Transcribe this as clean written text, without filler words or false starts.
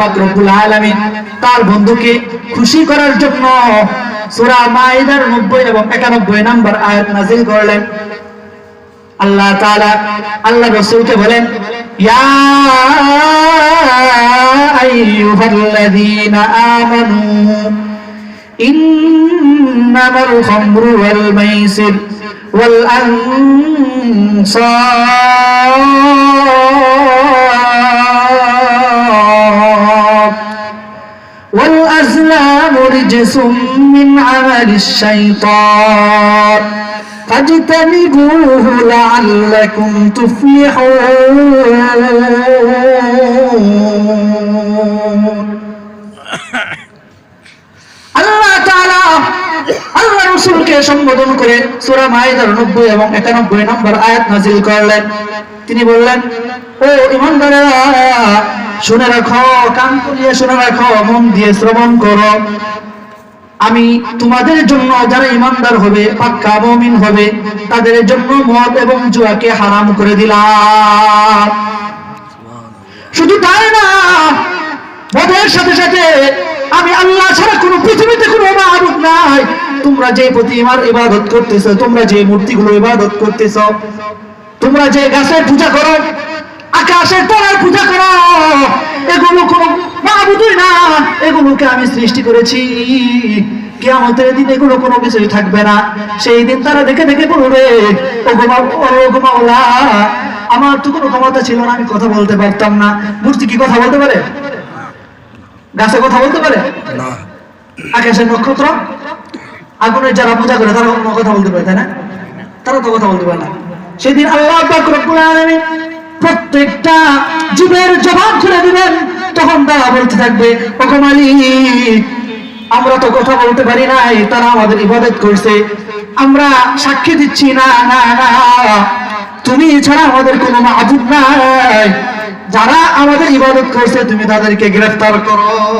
পাক রব্বুল আলামিন তার বন্ধুকে খুশি করার জন্য সূরা মাইদার 90 এবং 91 নম্বর আয়াত নাযিল করলেন। আল্লাহ তাআলা আল্লাহ রাসূলকে বলেন, ইয়া আইয়ুহাল্লাযীনা আমানু ইন্নামাল খামরু ওয়াল মাইসির ওয়াল আনসাব ওয়াল আজলামু রিজসুম মিন আমালিশ শাইতান فاجتنبوه لعلكم تفلحون আল্লাহ তাআলা আল্লাহ রাসূলকে সম্বোধন করে সূরা মাইদার 90 এবং 91 নম্বর আয়াত নাযিল করলেন। তিনি বললেন, ও ঈমানদারেরা, শুনে রাখো, কান খুলিয়ে শুনে রাখো, মন দিয়ে শ্রবণ করো। আমি তোমাদের জন্য যারা ঈমানদার হবে, পাক্কা মুমিন হবে, তাদের জন্য মদ এবং জুয়াকে হারাম করে দিলাম। শুধু তাই না, মদের সাথে সাথে আমি আল্লাহ ছাড়া কোনো পৃথিবীতে কোনো মাবুদ নাই। তোমরা যে প্রতিমার ইবাদত করতেছো, তোমরা যে মূর্তিগুলো ইবাদত করতেছো, তোমরা যে গাছের পূজা করো, আকাশের তারার পূজা করো, এগুলো কোনো মাবুদই না, এগুলোকে আমি সৃষ্টি করেছি। কিয়ামতের দিন এগুলো কোনো কিছুই থাকবে না। সেই দিন তারা দেখে দেখে বলবে, ও মাওলা, আমার তো কোনো ক্ষমতা ছিল না, আমি কথা বলতে পারতাম না। মূর্তি কি কথা বলতে পারে? গাছে কথা বলতে পারে না? আকাশের নক্ষত্র, আগুনের যারা পূজা করে তারা কোনো কথা বলতে পারে, তাই না? তারা তো কথা বলতে পারে না। সেদিন আল্লাহ পাক রব্বুল আলামিন প্রত্যেকটা জীবের জবাব খুলে দিবেন। তখন তারা বলতে থাকবে, ও মালিক, আমরা তো কথা বলতে পারি নাই, তারা আমাদের ইবাদত করছে, আমরা সাক্ষী দিচ্ছি না, না না, তুমি ছাড়া আমাদের কোনো মাবুদ নাই, যারা আমাদের ইবাদত করছে তুমি তাদেরকে গ্রেফতার করো।